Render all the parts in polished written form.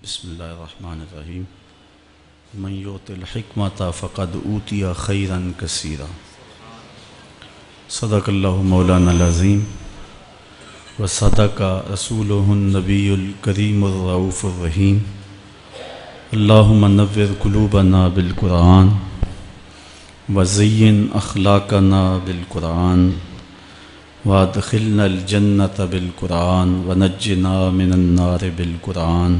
بسم اللہ الرحمن الرحیم من یؤت الحکمۃ فقد اوتی خیرا کثیرا صدق اللہ مولانا العظیم وصدق رسولہ النبی الکریم الرؤوف الرحیم اللہم نور قلوبنا بالقرآن وزین اخلاقنا بالقرآن وادخلنا الجنۃ بالقرآن ونجنا من النار بالقرآن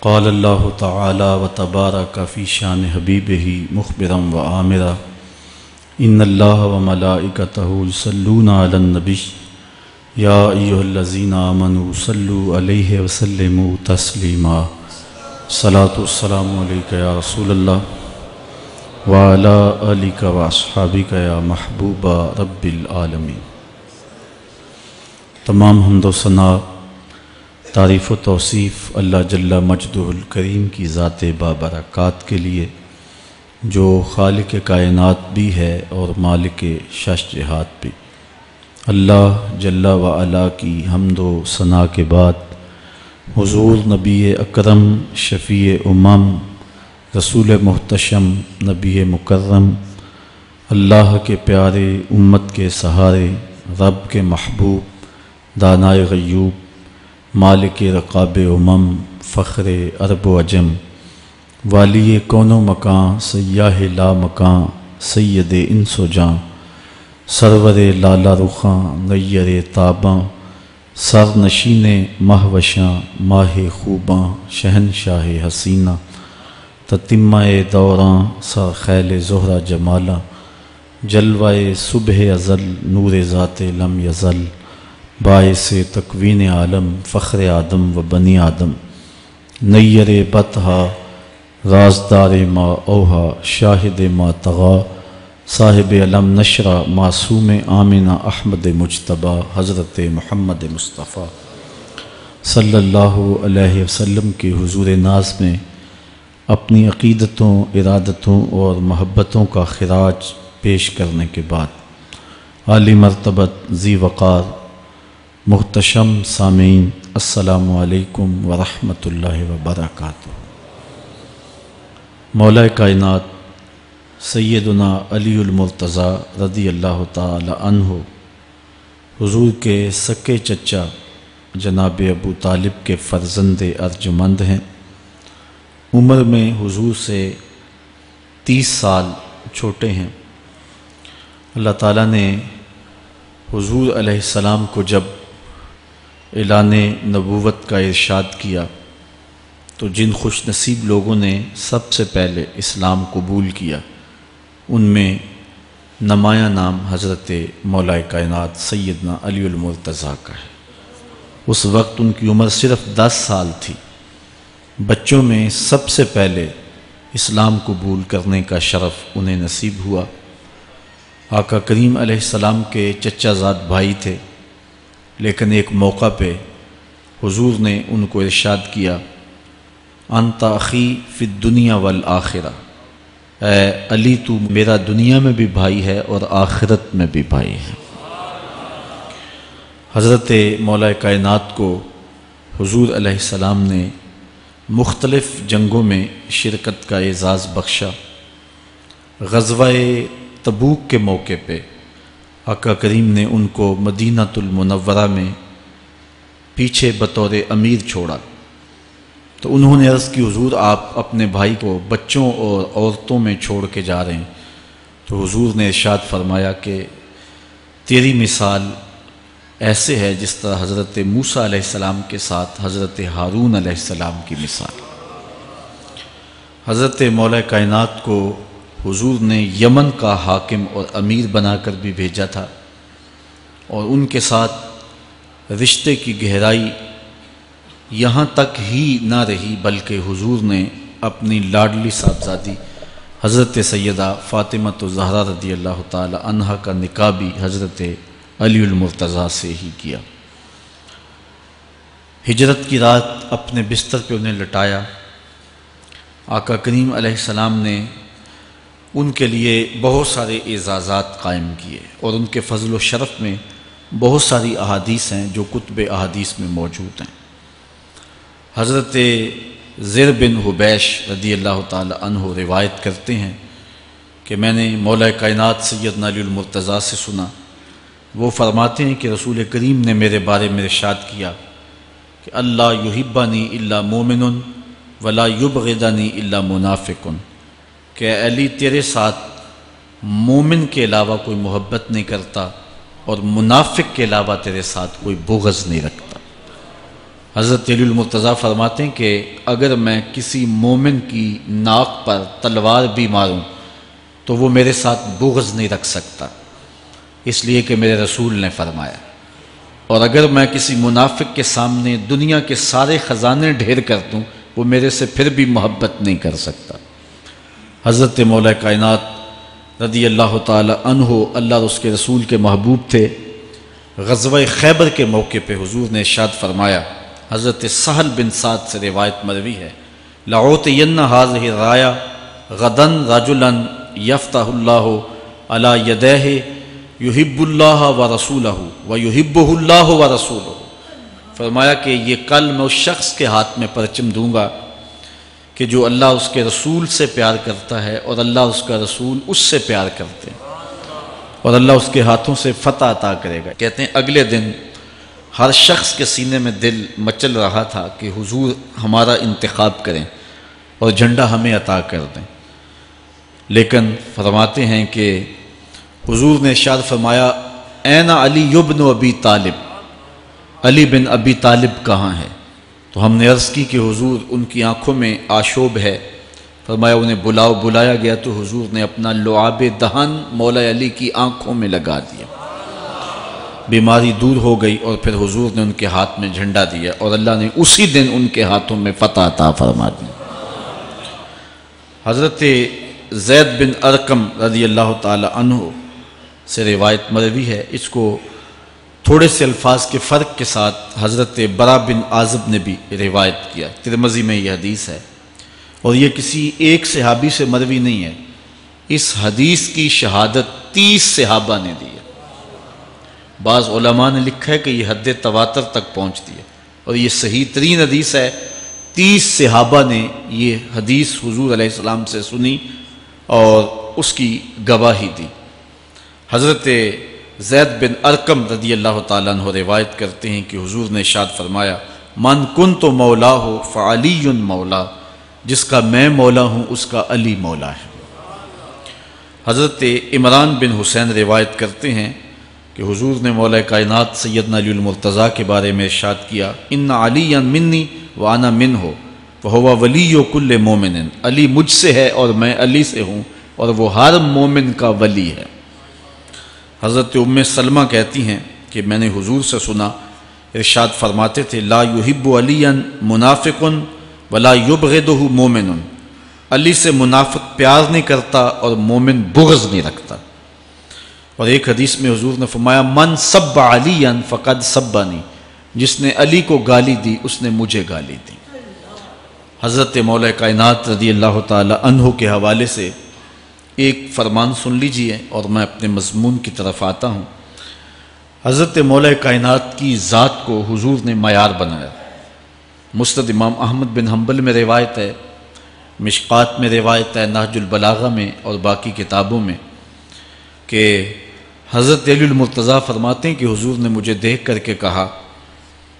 قال اللہ تعالی وتبارک فی شان حبیبہ مخبرا وآمرا ان اللہ وملائکتہ یصلون علی النبی یا ایھا الذین آمنوا صلوا علیہ وسلموا تسلیما صلاۃ والسلام علیک یا رسول اللہ وعلی آلک واصحابک یا محبوب رب العالمین۔ تمام حمد و ثنا تعریف و توصیف اللہ جل مجدہ الکریم کی ذات بابرکات کے لیے جو خالق کائنات بھی ہے اور مالک شش جہات بھی۔ اللہ جل وعلا کی حمد و ثنا کے بعد حضور نبی اکرم شفیع امم رسول محتشم نبی مکرم اللہ کے پیارے امت کے سہارے رب کے محبوب دانائے غیوب مالک رقاب امم فخر عرب و عجم والی کون و مکان سیاہ لا مکان سید انس و جاں سرور لالا رخاں نیر تاباں سر نشین مہوشاں ماہ خوباں شہنشاہ حسینہ تتمہ دوراں سر خیل زہرہ جمالاں جلوہ صبح ازل نور ذات لم یزل باعث تکوین عالم فخر آدم و بنی آدم نیر بطحا رازدار ما اوہا شاہد ما طغا صاحب علم نشرہ معصوم آمنہ احمد مجتبیٰ حضرت محمد مصطفیٰ صلی اللہ علیہ وسلم کے حضور ناز میں اپنی عقیدتوں ارادتوں اور محبتوں کا خراج پیش کرنے کے بعد عالی مرتبت ذی وقار محتشم سامعین السلام علیکم ورحمۃ اللہ وبرکاتہ۔ مولا کائنات سیدنا علی المرتضیٰ رضی اللہ تعالی عنہ حضور کے سکے چچا جناب ابو طالب کے فرزند ارجمند ہیں۔ عمر میں حضور سے 30 سال چھوٹے ہیں۔ اللہ تعالیٰ نے حضور علیہ السلام کو جب اعلان نبوت کا ارشاد کیا تو جن خوش نصیب لوگوں نے سب سے پہلے اسلام قبول کیا ان میں نمایاں نام حضرت مولا کائنات سیدنا علی المرتضیٰ کا ہے۔ اس وقت ان کی عمر صرف 10 سال تھی۔ بچوں میں سب سے پہلے اسلام قبول کرنے کا شرف انہیں نصیب ہوا۔ آقا کریم علیہ السلام کے چچا زاد بھائی تھے، لیکن ایک موقع پہ حضور نے ان کو ارشاد کیا انت اخی فی الدنیا والآخرہ، اے علی تو میرا دنیا میں بھی بھائی ہے اور آخرت میں بھی بھائی ہے۔ حضرت مولا کائنات کو حضور علیہ السلام نے مختلف جنگوں میں شرکت کا اعزاز بخشا۔ غزوہ تبوک کے موقع پہ آقا کریم نے ان کو مدینۃ المنورہ میں پیچھے بطور امیر چھوڑا تو انہوں نے عرض کی حضور آپ اپنے بھائی کو بچوں اور عورتوں میں چھوڑ کے جا رہے ہیں، تو حضور نے ارشاد فرمایا کہ تیری مثال ایسے ہے جس طرح حضرت موسیٰ علیہ السلام کے ساتھ حضرت ہارون علیہ السلام کی مثال۔ حضرت مولا کائنات کو حضور نے یمن کا حاکم اور امیر بنا کر بھی بھیجا تھا، اور ان کے ساتھ رشتے کی گہرائی یہاں تک ہی نہ رہی بلکہ حضور نے اپنی لاڈلی صاحبزادی حضرت سیدہ فاطمۃ الزہرا رضی اللہ تعالی عنہا کا نکاح بھی حضرت علی المرتضیٰ سے ہی کیا۔ ہجرت کی رات اپنے بستر پہ انہیں لٹایا۔ آقا کریم علیہ السلام نے ان کے لیے بہت سارے اعزازات قائم کیے، اور ان کے فضل و شرف میں بہت ساری احادیث ہیں جو کتب احادیث میں موجود ہیں۔ حضرت زر بن حبیش رضی اللہ تعالی عنہ روایت کرتے ہیں کہ میں نے مولا کائنات سیدنا علی المرتضیٰ سے سنا، وہ فرماتے ہیں کہ رسول کریم نے میرے بارے میں ارشاد کیا کہ اللہ یحبنی الا مومن ولا یبغضنی الا منافق، کہ اے علی تیرے ساتھ مومن کے علاوہ کوئی محبت نہیں کرتا اور منافق کے علاوہ تیرے ساتھ کوئی بغض نہیں رکھتا۔ حضرت علی المرتضیٰ فرماتے ہیں کہ اگر میں کسی مومن کی ناک پر تلوار بھی ماروں تو وہ میرے ساتھ بغض نہیں رکھ سکتا، اس لیے کہ میرے رسول نے فرمایا، اور اگر میں کسی منافق کے سامنے دنیا کے سارے خزانے ڈھیر کر دوں وہ میرے سے پھر بھی محبت نہیں کر سکتا۔ حضرت مولا کائنات رضی اللہ تعالی عنہ اللہ اور اس کے رسول کے محبوب تھے۔ غزوہ خیبر کے موقع پہ حضور نے ارشاد فرمایا، حضرت سہل بن سعد سے روایت مروی ہے، لَأُعْطِيَنَّ هَذِهِ الرَّايَةَ غَدًا رَجُلًا يَفْتَحُ اللَّهُ عَلَى يَدَيْهِ يُحِبُّ اللَّهَ وَرَسُولَهُ وَيُحِبُّهُ اللَّهُ وَرَسُولُهُ۔ فرمایا کہ یہ کل میں اس شخص کے ہاتھ میں پرچم دوں گا کہ جو اللہ اس کے رسول سے پیار کرتا ہے اور اللہ اس کا رسول اس سے پیار کرتے ہیں، اور اللہ اس کے ہاتھوں سے فتح عطا کرے گا۔ کہتے ہیں اگلے دن ہر شخص کے سینے میں دل مچل رہا تھا کہ حضور ہمارا انتخاب کریں اور جھنڈا ہمیں عطا کر دیں، لیکن فرماتے ہیں کہ حضور نے ارشاد فرمایا، این علی ابن ابی طالب، علی بن ابی طالب کہاں ہے؟ تو ہم نے عرض کی کہ حضور ان کی آنکھوں میں آشوب ہے۔ فرمایا انہیں بلاؤ۔ بلایا گیا تو حضور نے اپنا لعاب دہن مولا علی کی آنکھوں میں لگا دیا، بیماری دور ہو گئی، اور پھر حضور نے ان کے ہاتھ میں جھنڈا دیا اور اللہ نے اسی دن ان کے ہاتھوں میں فتح عطا فرما دی۔ حضرت زید بن ارقم رضی اللہ تعالی عنہ سے روایت مروی ہے، اس کو تھوڑے سے الفاظ کے فرق کے ساتھ حضرت برا بن عازب نے بھی روایت کیا، ترمذی میں یہ حدیث ہے، اور یہ کسی ایک صحابی سے مروی نہیں ہے، اس حدیث کی شہادت 30 صحابہ نے دی ہے۔ بعض علماء نے لکھا ہے کہ یہ حد تواتر تک پہنچتی ہے، اور یہ صحیح ترین حدیث ہے۔ 30 صحابہ نے یہ حدیث حضور علیہ السلام سے سنی اور اس کی گواہی دی۔ حضرت زید بن ارقم رضی اللہ تعالیٰ عنہ روایت کرتے ہیں کہ حضور نے ارشاد فرمایا، من کنت مولاہ فعلی مولا، جس کا میں مولا ہوں اس کا علی مولا ہے۔ حضرت عمران بن حسین روایت کرتے ہیں کہ حضور نے مولا کائنات سیدنا علی المرتضیٰ کے بارے میں ارشاد کیا، ان علی منی وانا منہ وہو ولی کل مومن، علی مجھ سے ہے اور میں علی سے ہوں، اور وہ ہر مومن کا ولی ہے۔ حضرت ام سلمہ کہتی ہیں کہ میں نے حضور سے سنا، ارشاد فرماتے تھے، لا یحب علی منافق ولا یبغضہ مومن، علی سے منافق پیار نہیں کرتا اور مومن بغض نہیں رکھتا۔ اور ایک حدیث میں حضور نے فرمایا، من سب علی فقد سبنی، جس نے علی کو گالی دی اس نے مجھے گالی دی۔ حضرت مولا کائنات رضی اللہ تعالی عنہ کے حوالے سے ایک فرمان سن لیجئے اور میں اپنے مضمون کی طرف آتا ہوں۔ حضرت مولا کائنات کی ذات کو حضور نے معیار بنایا۔ مسند امام احمد بن حنبل میں روایت ہے، مشکات میں روایت ہے، نہج البلاغہ میں اور باقی کتابوں میں، کہ حضرت علی المرتضیٰ فرماتے ہیں کہ حضور نے مجھے دیکھ کر کے کہا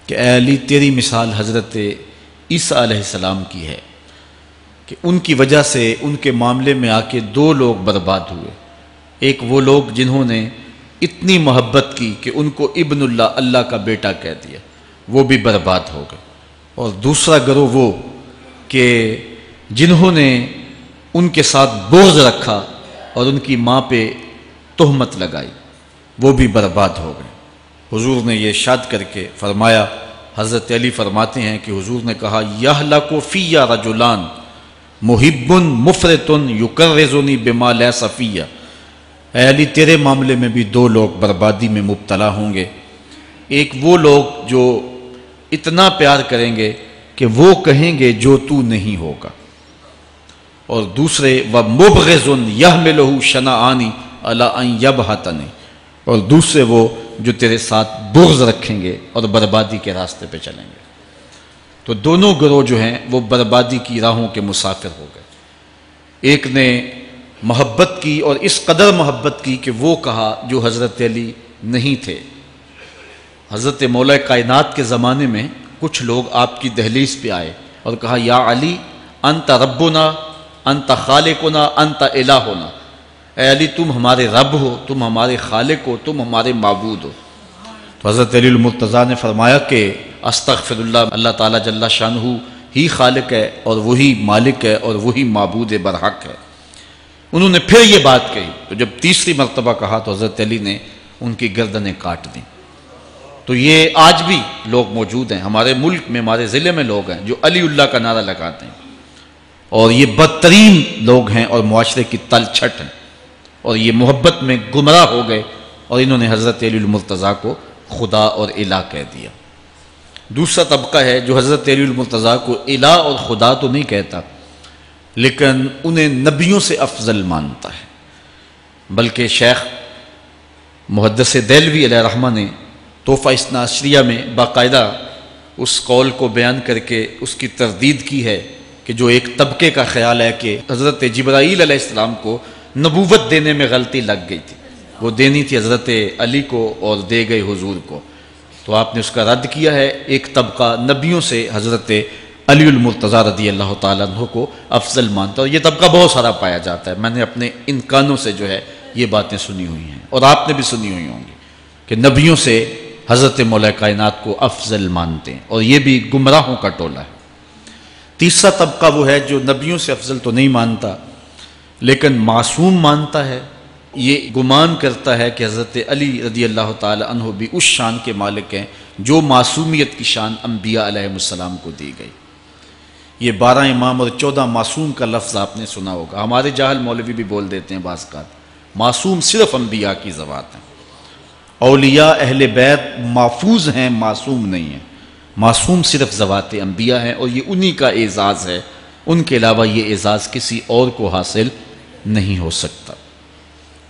کہ اے علی، تیری مثال حضرت عیسیٰ علیہ السلام کی ہے کہ ان کی وجہ سے ان کے معاملے میں آ کے 2 لوگ برباد ہوئے۔ ایک وہ لوگ جنہوں نے اتنی محبت کی کہ ان کو ابن اللہ، اللہ کا بیٹا کہہ دیا، وہ بھی برباد ہو گئے، اور دوسرا گروہ وہ کہ جنہوں نے ان کے ساتھ بغض رکھا اور ان کی ماں پہ تہمت لگائی، وہ بھی برباد ہو گئے۔ حضور نے یہ ارشاد کر کے فرمایا، حضرت علی فرماتے ہیں کہ حضور نے کہا، یہلک فی رجلان محب مفرط یکرزنی بما لیس فی، اے علی تیرے معاملے میں بھی 2 لوگ بربادی میں مبتلا ہوں گے۔ ایک وہ لوگ جو اتنا پیار کریں گے کہ وہ کہیں گے جو تو نہیں ہوگا، اور دوسرے ومبغض یحملہ شنآن علی ان یبہتنی، اور دوسرے وہ جو تیرے ساتھ بغض رکھیں گے اور بربادی کے راستے پہ چلیں گے۔ تو دونوں گروہ جو ہیں وہ بربادی کی راہوں کے مسافر ہو گئے۔ ایک نے محبت کی اور اس قدر محبت کی کہ وہ کہا جو حضرت علی نہیں تھے۔ حضرت مولا کائنات کے زمانے میں کچھ لوگ آپ کی دہلیز پہ آئے اور کہا یا علی انت ربنا انت خالقنا انت الہنا، اے علی تم ہمارے رب ہو، تم ہمارے خالق ہو، تم ہمارے معبود ہو۔ تو حضرت علی المرتضیٰ نے فرمایا کہ استغفر اللہ، اللہ تعالیٰ جل شانہ ہی خالق ہے اور وہی مالک ہے اور وہی معبود برحق ہے۔ انہوں نے پھر یہ بات کہی تو جب تیسری مرتبہ کہا تو حضرت علی نے ان کی گردنیں کاٹ دیں۔ تو یہ آج بھی لوگ موجود ہیں ہمارے ملک میں، ہمارے ضلع میں لوگ ہیں جو علی اللہ کا نعرہ لگاتے ہیں، اور یہ بدترین لوگ ہیں اور معاشرے کی تل چھٹ ہیں، اور یہ محبت میں گمراہ ہو گئے اور انہوں نے حضرت علی المرتضیٰ کو خدا اور الہ کہہ دیا۔ دوسرا طبقہ ہے جو حضرت علی المرتضیٰ کو الہ اور خدا تو نہیں کہتا، لیکن انہیں نبیوں سے افضل مانتا ہے۔ بلکہ شیخ محدث دہلوی علیہ رحمہ نے تحفہ اثنا عشریہ میں باقاعدہ اس قول کو بیان کر کے اس کی تردید کی ہے کہ جو ایک طبقے کا خیال ہے کہ حضرت جبرائیل علیہ السلام کو نبوت دینے میں غلطی لگ گئی تھی، وہ دینی تھی حضرت علی کو اور دے گئے حضور کو، تو آپ نے اس کا رد کیا ہے۔ ایک طبقہ نبیوں سے حضرت علی المرتضیٰ رضی اللہ تعالیٰ عنہ کو افضل مانتا ہے، اور یہ طبقہ بہت سارا پایا جاتا ہے۔ میں نے اپنے ان کانوں سے جو ہے یہ باتیں سنی ہوئی ہیں اور آپ نے بھی سنی ہوئی ہوں گی کہ نبیوں سے حضرت مولا کائنات کو افضل مانتے ہیں، اور یہ بھی گمراہوں کا ٹولہ ہے۔ تیسرا طبقہ وہ ہے جو نبیوں سے افضل تو نہیں مانتا لیکن معصوم مانتا ہے، یہ گمان کرتا ہے کہ حضرت علی رضی اللہ تعالی عنہ بھی اس شان کے مالک ہیں جو معصومیت کی شان انبیاء علیہ السلام کو دی گئی۔ یہ 12 امام اور 14 معصوم کا لفظ آپ نے سنا ہوگا، ہمارے جاہل مولوی بھی بول دیتے ہیں بعض کا، معصوم صرف انبیاء کی ذوات ہیں، اولیاء اہل بیت محفوظ ہیں، معصوم نہیں ہیں۔ معصوم صرف ذوات انبیاء ہیں اور یہ انہی کا اعزاز ہے، ان کے علاوہ یہ اعزاز کسی اور کو حاصل نہیں ہو سکتا۔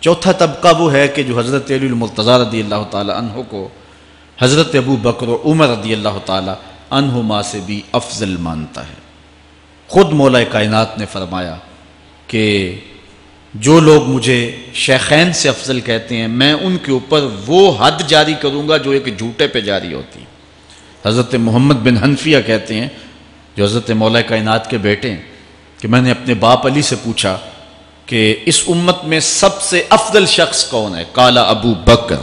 چوتھا طبقہ وہ ہے کہ جو حضرت علی المرتضیٰ رضی اللہ تعالی عنہ کو حضرت ابو بکر و عمر رضی اللہ تعالی عنہما سے بھی افضل مانتا ہے۔ خود مولا کائنات نے فرمایا کہ جو لوگ مجھے شیخین سے افضل کہتے ہیں میں ان کے اوپر وہ حد جاری کروں گا جو ایک جھوٹے پہ جاری ہوتی ہے۔ حضرت محمد بن حنفیہ کہتے ہیں جو حضرت مولا کائنات کے بیٹے ہیں کہ میں نے اپنے باپ علی سے پوچھا کہ اس امت میں سب سے افضل شخص کون ہے؟ قال ابو بکر،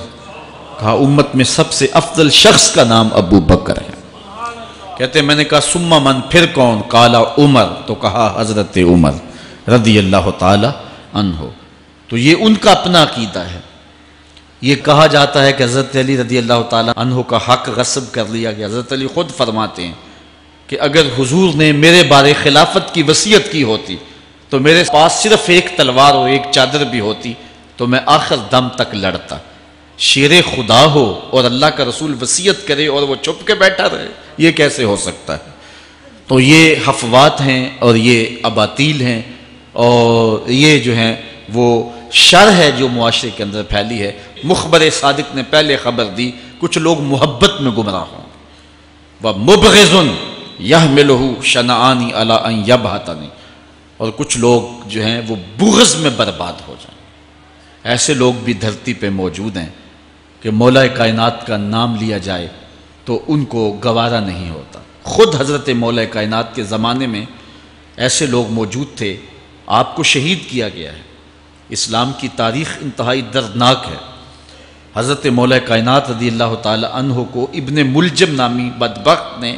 کہا امت میں سب سے افضل شخص کا نام ابو بکر ہے۔ کہتے ہیں میں نے کہا ثم من، پھر کون؟ قال عمر، تو کہا حضرت عمر رضی اللہ تعالی عنہ۔ تو یہ ان کا اپنا عقیدہ ہے۔ یہ کہا جاتا ہے کہ حضرت علی رضی اللہ تعالی عنہ کا حق غصب کر لیا گیا۔ حضرت علی خود فرماتے ہیں کہ اگر حضور نے میرے بارے خلافت کی وصیت کی ہوتی تو میرے پاس صرف ایک تلوار اور ایک چادر بھی ہوتی تو میں آخر دم تک لڑتا۔ شیر خدا ہو اور اللہ کا رسول وصیت کرے اور وہ چھپ کے بیٹھا رہے، یہ کیسے ہو سکتا ہے؟ تو یہ حفوات ہیں اور یہ اباطیل ہیں، اور یہ جو ہیں وہ شر ہے جو معاشرے کے اندر پھیلی ہے۔ مخبر صادق نے پہلے خبر دی کچھ لوگ محبت میں گمراہ ہوں، وَمُبْغِضٌ يَحْمِلُهُ شَنَآنِ عَلَىٰ أَن يَبْهَتَنِ، اور کچھ لوگ جو ہیں وہ بغض میں برباد ہو جائیں۔ ایسے لوگ بھی دھرتی پہ موجود ہیں کہ مولا کائنات کا نام لیا جائے تو ان کو گوارا نہیں ہوتا۔ خود حضرت مولا کائنات کے زمانے میں ایسے لوگ موجود تھے، آپ کو شہید کیا گیا ہے۔ اسلام کی تاریخ انتہائی دردناک ہے۔ حضرت مولا کائنات رضی اللہ تعالی عنہ کو ابن ملجم نامی بدبخت نے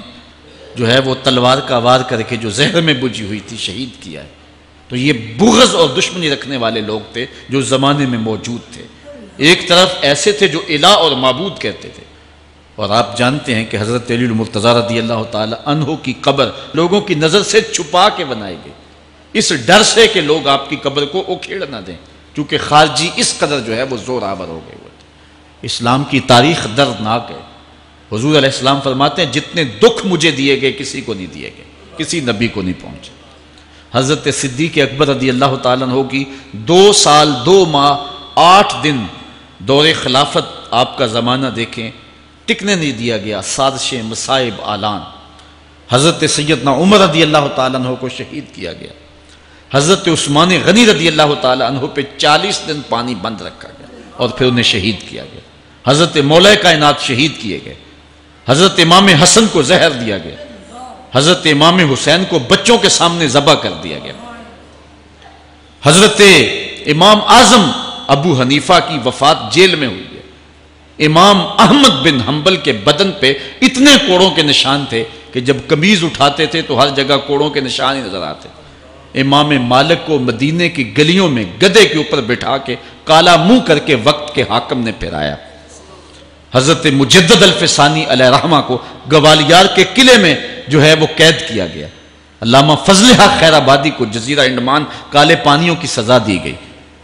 جو ہے وہ تلوار کا وار کر کے جو زہر میں بجھی ہوئی تھی شہید کیا ہے۔ تو یہ بغض اور دشمنی رکھنے والے لوگ تھے جو زمانے میں موجود تھے۔ ایک طرف ایسے تھے جو الہ اور معبود کہتے تھے، اور آپ جانتے ہیں کہ حضرت علی المرتضیٰ رضی اللہ تعالی عنہ کی قبر لوگوں کی نظر سے چھپا کے بنائی گئی، اس ڈر سے کہ لوگ آپ کی قبر کو اکھیڑ نہ دیں، کیونکہ خارجی اس قدر جو ہے وہ زور آور ہو گئے ہوئے تھے۔ اسلام کی تاریخ دردناک ہے۔ حضور علیہ السلام فرماتے ہیں جتنے دکھ مجھے دیے گئے کسی کو نہیں دیے گئے، کسی نبی کو نہیں پہنچے۔ حضرت صدیق اکبر رضی اللہ تعالیٰ عنہ کی 2 سال 2 ماہ 8 دن دور خلافت، آپ کا زمانہ دیکھیں، ٹکنے نہیں دیا گیا، سازشیں، مصائب، اعلان۔ حضرت سیدنا عمر رضی اللہ تعالیٰ عنہ کو شہید کیا گیا، حضرت عثمان غنی رضی اللہ تعالیٰ عنہ پہ 40 دن پانی بند رکھا گیا اور پھر انہیں شہید کیا گیا، حضرت مولا کائنات شہید کیے گئے، حضرت امام حسن کو زہر دیا گیا، حضرت امام حسین کو بچوں کے سامنے ذبح کر دیا گیا، حضرت امام اعظم ابو حنیفہ کی وفات جیل میں ہوئی ہے، امام احمد بن حنبل کے بدن پہ اتنے کوڑوں کے نشان تھے کہ جب قمیض اٹھاتے تھے تو ہر جگہ کوڑوں کے نشان ہی نظر آتے. امام مالک کو مدینے کی گلیوں میں گدھے کے اوپر بٹھا کے کالا منہ کر کے وقت کے حاکم نے پھرایا. حضرت مجدد الفسانی علیہ رحمہ کو گوالیار کے قلعے میں جو ہے وہ قید کیا گیا. علامہ فضل حق خیر آبادی کو جزیرہ انڈمان کالے پانیوں کی سزا دی گئی.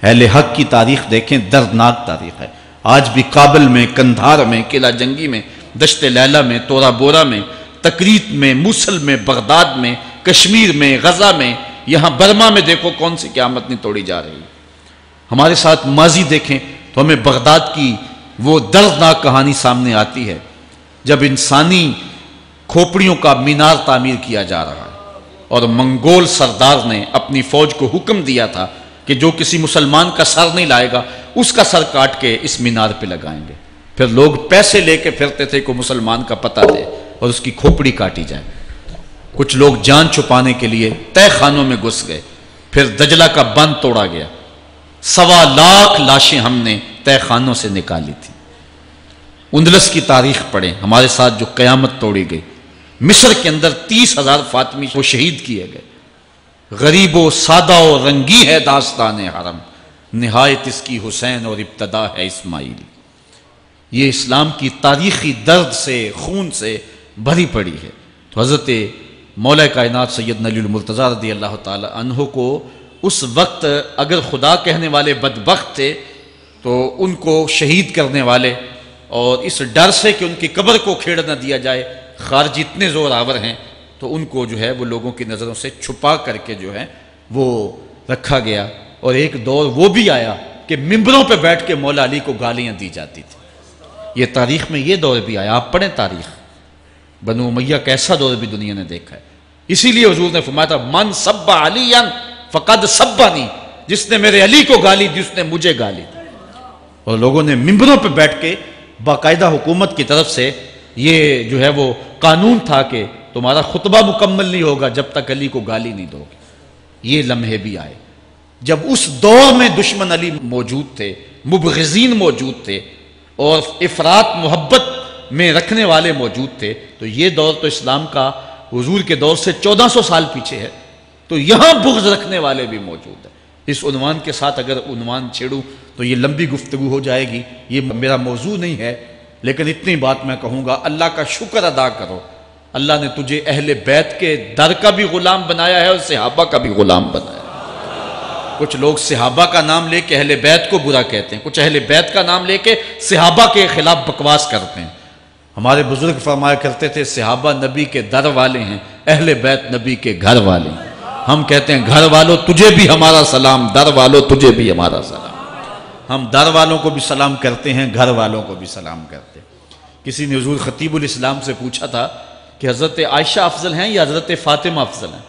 اہل حق کی تاریخ دیکھیں، دردناک تاریخ ہے. آج بھی کابل میں، کندھار میں، قلعہ جنگی میں، دشت لیلہ میں، تورا بورا میں، تکریت میں، موصل میں، بغداد میں، کشمیر میں، غزہ میں، یہاں برما میں دیکھو کون سی قیامت نہیں توڑی جا رہی. ہمارے ساتھ ماضی دیکھیں تو ہمیں بغداد کی وہ دردناک کہانی سامنے آتی ہے جب انسانی کھوپڑیوں کا مینار تعمیر کیا جا رہا ہے اور منگول سردار نے اپنی فوج کو حکم دیا تھا کہ جو کسی مسلمان کا سر نہیں لائے گا اس کا سر کاٹ کے اس مینار پہ لگائیں گے. پھر لوگ پیسے لے کے پھرتے تھے کہ مسلمان کا پتہ دے اور اس کی کھوپڑی کاٹی جائے. کچھ لوگ جان چھپانے کے لیے تہہ خانوں میں گھس گئے. پھر دجلہ کا بند توڑا گیا. 1.25 لاکھ لاشیں ہم نے تہہ خانوں سے نکالی تھی. اندلس کی تاریخ پڑھیں، ہمارے ساتھ جو قیامت توڑی گئی. مصر کے اندر 30,000 فاطمی کو شہید کیے گئے. غریب و سادہ و رنگی ہے داستان حرم، نہایت اس کی حسین اور ابتدا ہے اسماعیل. یہ اسلام کی تاریخی درد سے، خون سے بھری پڑی ہے. تو حضرت مولا کائنات سیدنا علی المرتضی رضی اللہ تعالی عنہ کو اس وقت اگر خدا کہنے والے بدبخت تھے تو ان کو شہید کرنے والے اور اس ڈر سے کہ ان کی قبر کو کھیڑ نہ دیا جائے خارجی اتنے زور آور ہیں تو ان کو جو ہے وہ لوگوں کی نظروں سے چھپا کر کے جو ہے وہ رکھا گیا. اور ایک دور وہ بھی آیا کہ ممبروں پہ بیٹھ کے مولا علی کو گالیاں دی جاتی تھی. یہ تاریخ میں یہ دور بھی آیا. آپ پڑھیں تاریخ، بنو امیہ کیسا دور بھی دنیا نے دیکھا ہے. اسی لیے حضور نے فرمایا تھا من سب علی فقد سبنی، جس نے میرے علی کو گالی دی اس نے مجھے گالی دی. اور لوگوں نے ممبروں پہ بیٹھ کے باقاعدہ حکومت کی طرف سے یہ جو ہے وہ قانون تھا کہ تمہارا خطبہ مکمل نہیں ہوگا جب تک علی کو گالی نہیں دو گے. یہ لمحے بھی آئے جب اس دور میں دشمن علی موجود تھے، مبغضین موجود تھے اور افراط محبت میں رکھنے والے موجود تھے. تو یہ دور تو اسلام کا حضور کے دور سے 1400 سال پیچھے ہے. تو یہاں بغض رکھنے والے بھی موجود ہیں. اس عنوان کے ساتھ اگر عنوان چھیڑوں تو یہ لمبی گفتگو ہو جائے گی، یہ میرا موضوع نہیں ہے. لیکن اتنی بات میں کہوں گا، اللہ کا شکر ادا کرو، اللہ نے تجھے اہل بیت کے در کا بھی غلام بنایا ہے اور صحابہ کا بھی غلام بنایا ہے. کچھ لوگ صحابہ کا نام لے کے اہل بیت کو برا کہتے ہیں، کچھ اہل بیت کا نام لے کے صحابہ کے خلاف بکواس کرتے ہیں. ہمارے بزرگ فرمایا کرتے تھے صحابہ نبی کے در والے ہیں، اہل بیت نبی کے گھر والے ہیں. ہم کہتے ہیں گھر والوں تجھے بھی ہمارا سلام، در والوں تجھے بھی ہمارا سلام. ہم در والوں کو بھی سلام کرتے ہیں، گھر والوں کو بھی سلام کرتے ہیں. کسی نے حضور خطیب الاسلام سے پوچھا تھا کہ حضرت عائشہ افضل ہیں یا حضرت فاطمہ افضل ہیں.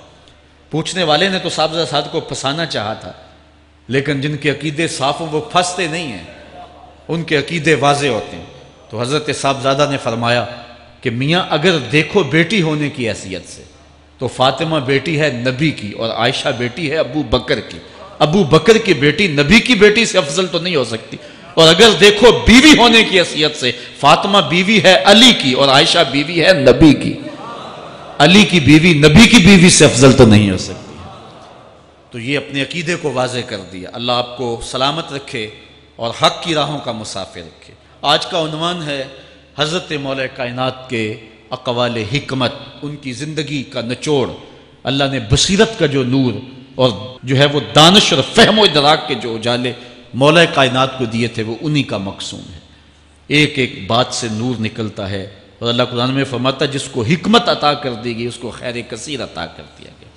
پوچھنے والے نے تو صاحبزادہ کو پھنسانا چاہا تھا، لیکن جن کے عقیدے صاف ہوں وہ پھنستے نہیں ہیں، ان کے عقیدے واضح ہوتے ہیں. تو حضرت صاحبزادہ نے فرمایا کہ میاں اگر دیکھو بیٹی ہونے کی حیثیت سے تو فاطمہ بیٹی ہے نبی کی اور عائشہ بیٹی ہے ابو بکر کی. ابو بکر کی بیٹی نبی کی بیٹی سے افضل تو نہیں ہو سکتی. اور اگر دیکھو بیوی ہونے کی حیثیت سے فاطمہ بیوی ہے علی کی اور عائشہ بیوی ہے نبی کی. علی کی بیوی نبی کی بیوی سے افضل تو نہیں ہو سکتی. تو یہ اپنے عقیدے کو واضح کر دیا. اللہ آپ کو سلامت رکھے اور حق کی راہوں کا مسافر رکھے. آج کا عنوان ہے حضرت مولا کائنات کے اقوال حکمت، ان کی زندگی کا نچوڑ. اللہ نے بصیرت کا جو نور اور جو ہے وہ دانش اور فہم و ادراک کے جو اجالے مولا کائنات کو دیے تھے وہ انہی کا مقصود ہے. ایک ایک بات سے نور نکلتا ہے. اور اللہ قرآن میں فرماتا ہے جس کو حکمت عطا کر دی گئی اس کو خیر کثیر عطا کر دیا گیا.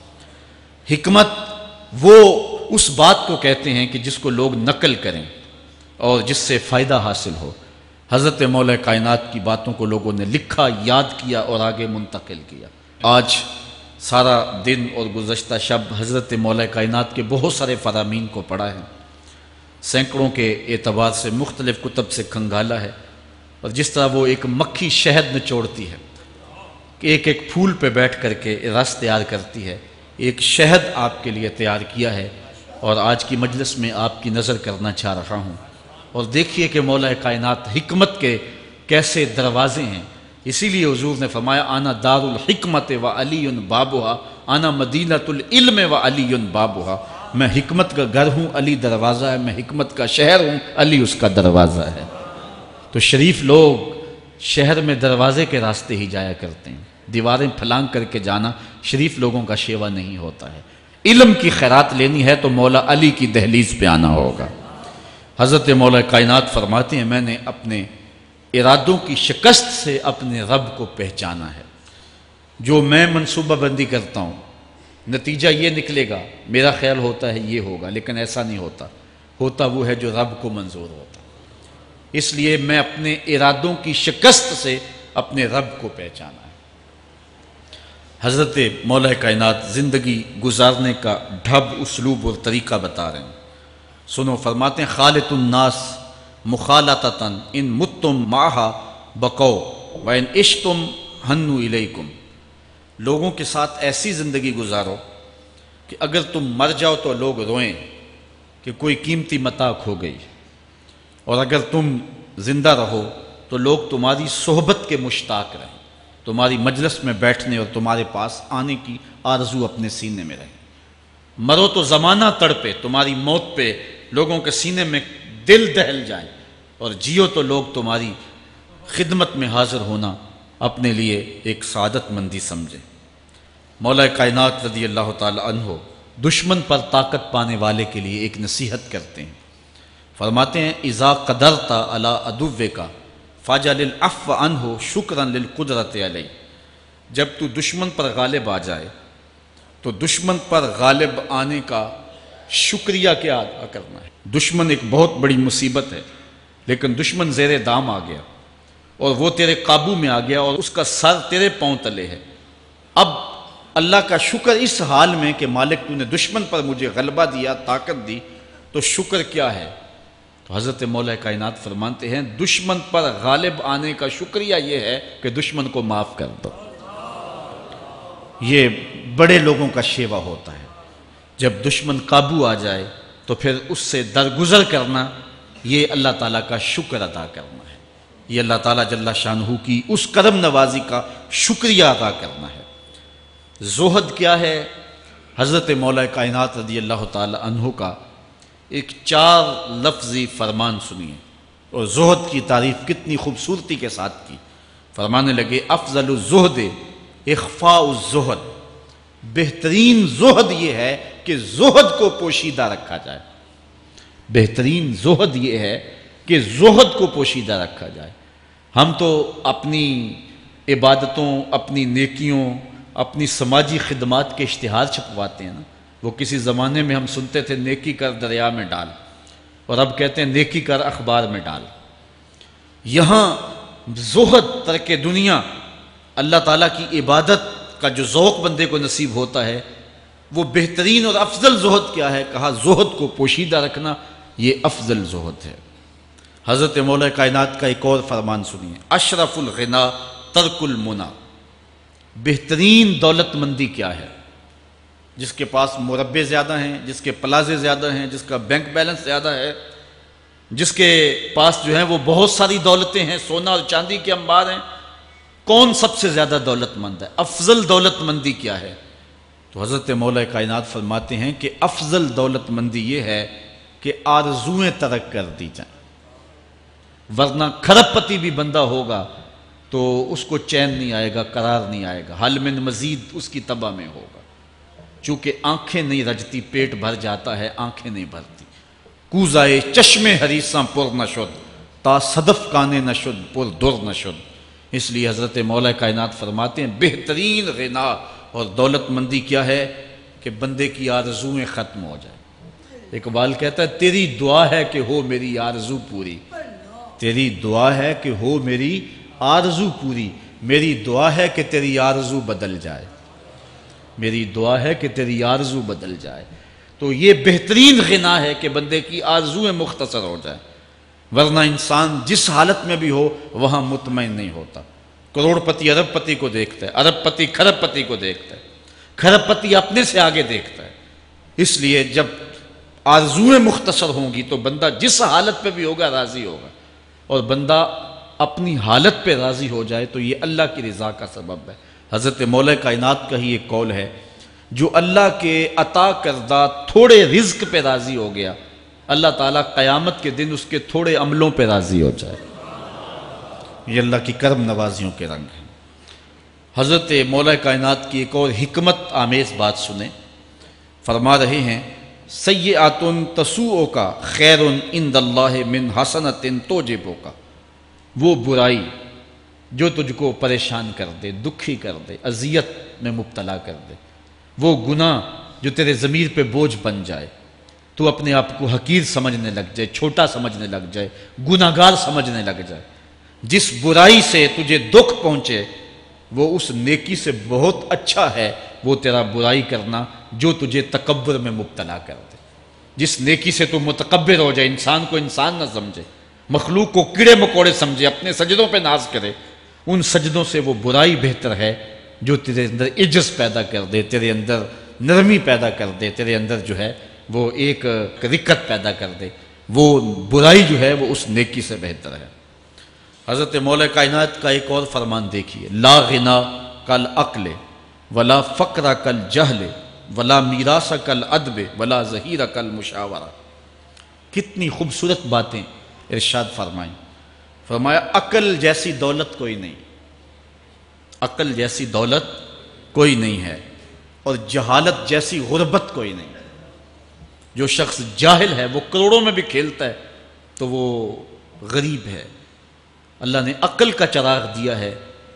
حکمت وہ اس بات کو کہتے ہیں کہ جس کو لوگ نقل کریں اور جس سے فائدہ حاصل ہو. حضرت مولا کائنات کی باتوں کو لوگوں نے لکھا، یاد کیا اور آگے منتقل کیا. آج سارا دن اور گزشتہ شب حضرت مولا کائنات کے بہت سارے فرامین کو پڑھا ہے، سینکڑوں کے اعتبار سے مختلف کتب سے کھنگالا ہے، اور جس طرح وہ ایک مکھی شہد نچوڑتی ہے کہ ایک ایک پھول پہ بیٹھ کر کے رس تیار کرتی ہے، ایک شہد آپ کے لیے تیار کیا ہے، اور آج کی مجلس میں آپ کی نظر کرنا چاہ رہا ہوں۔ اور دیکھیے کہ مولا کائنات حکمت کے کیسے دروازے ہیں۔ اسی لیے حضور نے فرمایا آنا دار الحکمت و علی بابھا، آنا مدینۃ العلم و علی بابھا، میں حکمت کا گھر ہوں، علی دروازہ ہے، میں حکمت کا شہر ہوں، علی اس کا دروازہ ہے۔ تو شریف لوگ شہر میں دروازے کے راستے ہی جایا کرتے ہیں، دیواریں پھلانگ کر کے جانا شریف لوگوں کا شیوا نہیں ہوتا ہے۔ علم کی خیرات لینی ہے تو مولا علی کی دہلیز پہ آنا ہوگا۔ حضرت مولا کائنات فرماتے ہیں میں نے اپنے ارادوں کی شکست سے اپنے رب کو پہچانا ہے۔ جو میں منصوبہ بندی کرتا ہوں نتیجہ یہ نکلے گا، میرا خیال ہوتا ہے یہ ہوگا، لیکن ایسا نہیں ہوتا، ہوتا وہ ہے جو رب کو منظور ہوتا۔ اس لیے میں اپنے ارادوں کی شکست سے اپنے رب کو پہچانا ہے۔ حضرت مولا کائنات زندگی گزارنے کا ڈھب، اسلوب اور طریقہ بتا رہے ہیں، سنو۔ فرماتے ہیں خالط الناس مخالطتاً ان متتم معہا بقو وان عشتم ہنو الیکم، لوگوں کے ساتھ ایسی زندگی گزارو کہ اگر تم مر جاؤ تو لوگ روئیں کہ کوئی قیمتی متاع کھو گئی، اور اگر تم زندہ رہو تو لوگ تمہاری صحبت کے مشتاق رہیں، تمہاری مجلس میں بیٹھنے اور تمہارے پاس آنے کی آرزو اپنے سینے میں رہے۔ مرو تو زمانہ تڑپے، تمہاری موت پہ لوگوں کے سینے میں دل دہل جائیں، اور جیو تو لوگ تمہاری خدمت میں حاضر ہونا اپنے لیے ایک سعادت مندی سمجھیں۔ مولا کائنات رضی اللہ تعالی عنہ دشمن پر طاقت پانے والے کے لیے ایک نصیحت کرتے ہیں، فرماتے ہیں اذا قدرت علی عدوک فاجعل العفو عنہ شکرا للقدرت علیہ، جب تو دشمن پر غالب آ جائے تو دشمن پر غالب آنے کا شکریہ کیا ادا کرنا ہے۔ دشمن ایک بہت بڑی مصیبت ہے، لیکن دشمن زیر دام آ گیا اور وہ تیرے قابو میں آ گیا اور اس کا سر تیرے پاؤں تلے ہے۔ اب اللہ کا شکر اس حال میں کہ مالک تو نے دشمن پر مجھے غلبہ دیا، طاقت دی، تو شکر کیا ہے؟ تو حضرت مولا کائنات فرماتے ہیں دشمن پر غالب آنے کا شکریہ یہ ہے کہ دشمن کو معاف کر دو۔ یہ بڑے لوگوں کا شیوا ہوتا ہے، جب دشمن قابو آ جائے تو پھر اس سے درگزر کرنا، یہ اللہ تعالیٰ کا شکر ادا کرنا ہے، یہ اللہ تعالیٰ جل شانہ کی اس کرم نوازی کا شکریہ ادا کرنا ہے۔ زہد کیا ہے؟ حضرت مولا کائنات رضی اللہ تعالی عنہ کا ایک 4 لفظی فرمان سنیے، اور زہد کی تعریف کتنی خوبصورتی کے ساتھ کی۔ فرمانے لگے افضل الزہد اخفاء الزہد، بہترین زہد یہ ہے کہ زہد کو پوشیدہ رکھا جائے، بہترین زہد یہ ہے کہ زہد کو پوشیدہ رکھا جائے۔ ہم تو اپنی عبادتوں، اپنی نیکیوں، اپنی سماجی خدمات کے اشتہار چھپواتے ہیں نا۔ وہ کسی زمانے میں ہم سنتے تھے نیکی کر دریا میں ڈال، اور اب کہتے ہیں نیکی کر اخبار میں ڈال۔ یہاں زہد، ترک دنیا، اللہ تعالیٰ کی عبادت کا جو ذوق بندے کو نصیب ہوتا ہے، وہ بہترین اور افضل زہد کیا ہے؟ کہا زہد کو پوشیدہ رکھنا، یہ افضل زہد ہے۔ حضرت مولا کائنات کا ایک اور فرمان سنیے، اشرف الغنا ترک المنا، بہترین دولت مندی کیا ہے؟ جس کے پاس مربے زیادہ ہیں، جس کے پلازے زیادہ ہیں، جس کا بینک بیلنس زیادہ ہے، جس کے پاس جو ہیں وہ بہت ساری دولتیں ہیں، سونا اور چاندی کے انبار ہیں، کون سب سے زیادہ دولت مند ہے؟ افضل دولت مندی کیا ہے؟ تو حضرت مولا کائنات فرماتے ہیں کہ افضل دولت مندی یہ ہے کہ آرزویں ترک کر دی جائیں، ورنہ کھرب پتی بھی بندہ ہوگا تو اس کو چین نہیں آئے گا، قرار نہیں آئے گا، حل من مزید اس کی تباہ میں ہوگا۔ چونکہ آنکھیں نہیں رجتی، پیٹ بھر جاتا ہے، آنکھیں نہیں بھرتی۔ کوزائے چشم حریصاں پر نہ شد، تا صدف کانے نہ شد پر در نہ شد۔ اس لیے حضرت مولا کائنات فرماتے ہیں بہترین غنا اور دولت مندی کیا ہے؟ کہ بندے کی آرزویں ختم ہو جائیں۔ اقبال کہتا ہے تیری دعا ہے کہ ہو میری آرزو پوری، تیری دعا ہے کہ ہو میری آرزو پوری، میری دعا ہے کہ تیری آرزو بدل جائے، میری دعا ہے کہ تیری آرزو بدل جائے۔ تو یہ بہترین غنا ہے کہ بندے کی آرزویں مختصر ہو جائے، ورنہ انسان جس حالت میں بھی ہو وہاں مطمئن نہیں ہوتا۔ کروڑ پتی ارب پتی کو دیکھتا ہے، ارب پتی کھرب پتی کو دیکھتا ہے، کھرب پتی اپنے سے آگے دیکھتا ہے۔ اس لیے جب آرزویں مختصر ہوں گی تو بندہ جس حالت پہ بھی ہوگا راضی ہوگا، اور بندہ اپنی حالت پہ راضی ہو جائے تو یہ اللہ کی رضا کا سبب ہے۔ حضرت مولا کائنات کا ہی ایک قول ہے، جو اللہ کے عطا کردہ تھوڑے رزق پہ راضی ہو گیا، اللہ تعالیٰ قیامت کے دن اس کے تھوڑے عملوں پہ راضی ہو جائے۔ یہ اللہ کی کرم نوازیوں کے رنگ ہیں۔ حضرت مولا کائنات کی ایک اور حکمت آمیز بات سنیں، فرما رہے ہیں سیئات تسوء کا خیر عند اللہ من حسنۃ توجب کا، وہ برائی جو تجھ کو پریشان کر دے، دکھی کر دے، اذیت میں مبتلا کر دے، وہ گناہ جو تیرے ضمیر پہ بوجھ بن جائے، تو اپنے آپ کو حقیر سمجھنے لگ جائے، چھوٹا سمجھنے لگ جائے، گناہگار سمجھنے لگ جائے، جس برائی سے تجھے دکھ پہنچے وہ اس نیکی سے بہت اچھا ہے وہ تیرا برائی کرنا جو تجھے تکبر میں مبتلا کر دے۔ جس نیکی سے تو متکبر ہو جائے، انسان کو انسان نہ سمجھے، مخلوق کو کیڑے مکوڑے سمجھے، اپنے سجدوں پہ ناز کرے، ان سجدوں سے وہ برائی بہتر ہے جو تیرے اندر عجز پیدا کر دے، تیرے اندر نرمی پیدا کر دے، تیرے اندر جو ہے وہ ایک رکت پیدا کر دے۔ وہ برائی جو ہے وہ اس نیکی سے بہتر ہے۔ حضرت مولا کائنات کا ایک اور فرمان دیکھیے، لا غنا کل عقل ولا فقر کل جہل ولا میراث کل ادب ولا ظہیر کل مشاورہ۔ کتنی خوبصورت باتیں ارشاد فرمائیں۔ فرمایا عقل جیسی دولت کوئی نہیں، عقل جیسی دولت کوئی نہیں ہے، اور جہالت جیسی غربت کوئی نہیں۔ جو شخص جاہل ہے وہ کروڑوں میں بھی کھیلتا ہے تو وہ غریب ہے۔ اللہ نے عقل کا چراغ دیا ہے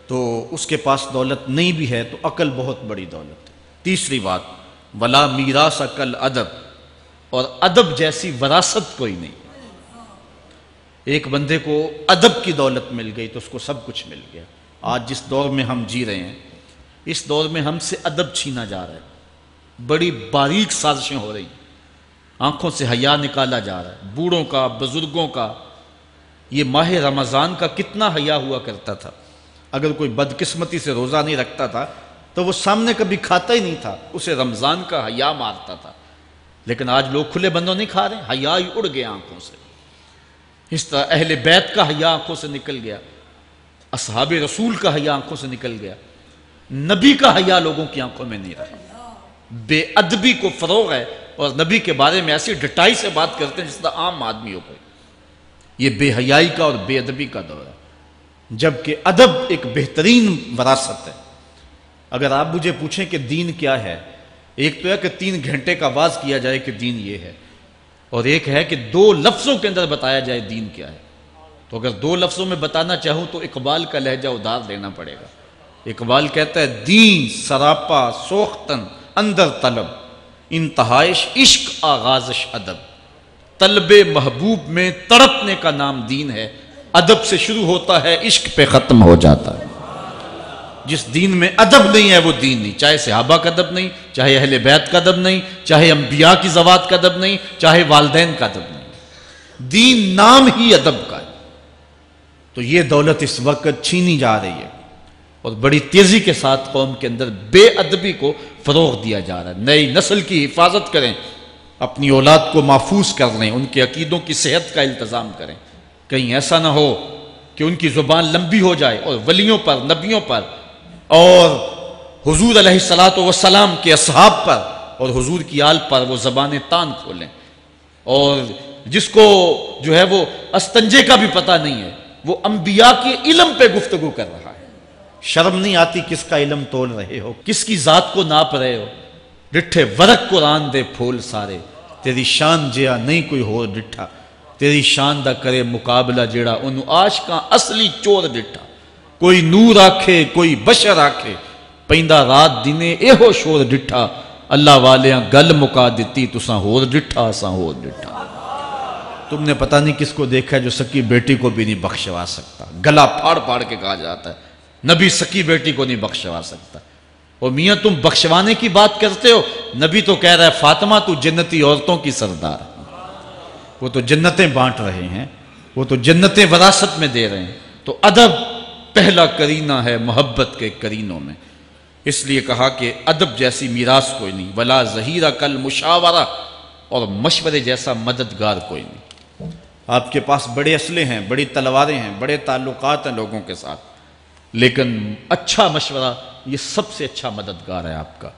تو اس کے پاس دولت نہیں بھی ہے تو عقل بہت بڑی دولت ہے۔ تیسری بات، ولا میراث کل ادب، اور ادب جیسی وراثت کوئی نہیں۔ ایک بندے کو ادب کی دولت مل گئی تو اس کو سب کچھ مل گیا۔ آج جس دور میں ہم جی رہے ہیں، اس دور میں ہم سے ادب چھینا جا رہا ہے، بڑی باریک سازشیں ہو رہی ہیں، آنکھوں سے حیا نکالا جا رہا ہے، بوڑھوں کا، بزرگوں کا۔ یہ ماہ رمضان کا کتنا حیا ہوا کرتا تھا، اگر کوئی بدقسمتی سے روزہ نہیں رکھتا تھا تو وہ سامنے کبھی کھاتا ہی نہیں تھا، اسے رمضان کا حیا مارتا تھا۔ لیکن آج لوگ کھلے بندوں نہیں کھا رہے، حیا ہی اڑ گیا آنکھوں سے۔ اس طرح اہل بیت کا حیا آنکھوں سے نکل گیا، اصحاب رسول کا حیا آنکھوں سے نکل گیا، نبی کا حیا لوگوں کی آنکھوں میں نہیں رہا۔ بے ادبی کو فروغ ہے، اور نبی کے بارے میں ایسی ڈٹائی سے بات کرتے ہیں جس طرح عام آدمی ہو گئے۔ یہ بے حیائی کا اور بے ادبی کا دور ہے، جبکہ ادب ایک بہترین وراثت ہے۔ اگر آپ مجھے پوچھیں کہ دین کیا ہے، ایک تو ہے کہ 3 گھنٹے کا واز کیا جائے کہ دین یہ ہے، اور ایک ہے کہ 2 لفظوں کے اندر بتایا جائے دین کیا ہے۔ تو اگر 2 لفظوں میں بتانا چاہوں تو اقبال کا لہجہ ادھار لینا پڑے گا۔ اقبال کہتا ہے دین سراپا سوختن اندر طلب، انتہائش عشق آغازش ادب۔ طلب محبوب میں تڑپنے کا نام دین ہے، ادب سے شروع ہوتا ہے، عشق پہ ختم ہو جاتا ہے۔ جس دین میں ادب نہیں ہے وہ دین نہیں، چاہے صحابہ کا ادب نہیں، چاہے اہل بیت کا ادب نہیں، چاہے انبیاء کی ذوات کا ادب نہیں، چاہے والدین کا ادب نہیں، دین نام ہی ادب کا ہے۔ تو یہ دولت اس وقت چھینی جا رہی ہے، اور بڑی تیزی کے ساتھ قوم کے اندر بے ادبی کو فروغ دیا جا رہا ہے۔ نئی نسل کی حفاظت کریں، اپنی اولاد کو محفوظ کر لیں، ان کے عقیدوں کی صحت کا التزام کریں، کہیں ایسا نہ ہو کہ ان کی زبان لمبی ہو جائے اور ولیوں پر، نبیوں پر، اور حضور علیہ الصلاۃ والسلام کے اصحاب پر اور حضور کی آل پر وہ زبانیں تان کھولیں۔ اور جس کو جو ہے وہ استنجے کا بھی پتہ نہیں ہے، وہ انبیاء کے علم پہ گفتگو کر رہا ہے۔ شرم نہیں آتی کس کا علم تول رہے ہو، کس کی ذات کو ناپ رہے ہو۔ ڈٹھے ورق قرآن دے پھول سارے، تیری شان جیا نہیں کوئی ہو ڈٹھا، تیری شان دا کرے مقابلہ جیڑا انہوں عاشقاں اصلی چور ڈٹھا۔ کوئی نور آکھے کوئی بشر آکھے، پیندہ رات دینے ایہو شور ڈٹھا، اللہ والیاں گل مکا دیتی تساں ہور ڈٹھا اساں ہور ڈٹھا۔ تم نے پتہ نہیں کس کو دیکھا جو سکی بیٹی کو بھی نہیں بخشوا سکتا، گلا پھاڑ پھاڑ کے کہا جاتا ہے نبی سکی بیٹی کو نہیں بخشوا سکتا۔ اور میاں تم بخشوانے کی بات کرتے ہو، نبی تو کہہ رہا ہے فاطمہ تو جنتی عورتوں کی سردار ہے، وہ تو جنتیں بانٹ رہے ہیں، وہ تو جنتیں وراثت میں دے رہے ہیں۔ تو ادب پہلا کرینہ ہے محبت کے کرینوں میں، اس لیے کہا کہ ادب جیسی میراث کوئی نہیں، ولا ظہیرہ کل مشاورہ، اور مشورے جیسا مددگار کوئی نہیں۔ آپ کے پاس بڑے اسلحے ہیں، بڑی تلواریں ہیں، بڑے تعلقات ہیں لوگوں کے ساتھ، لیکن اچھا مشورہ یہ سب سے اچھا مددگار ہے آپ کا۔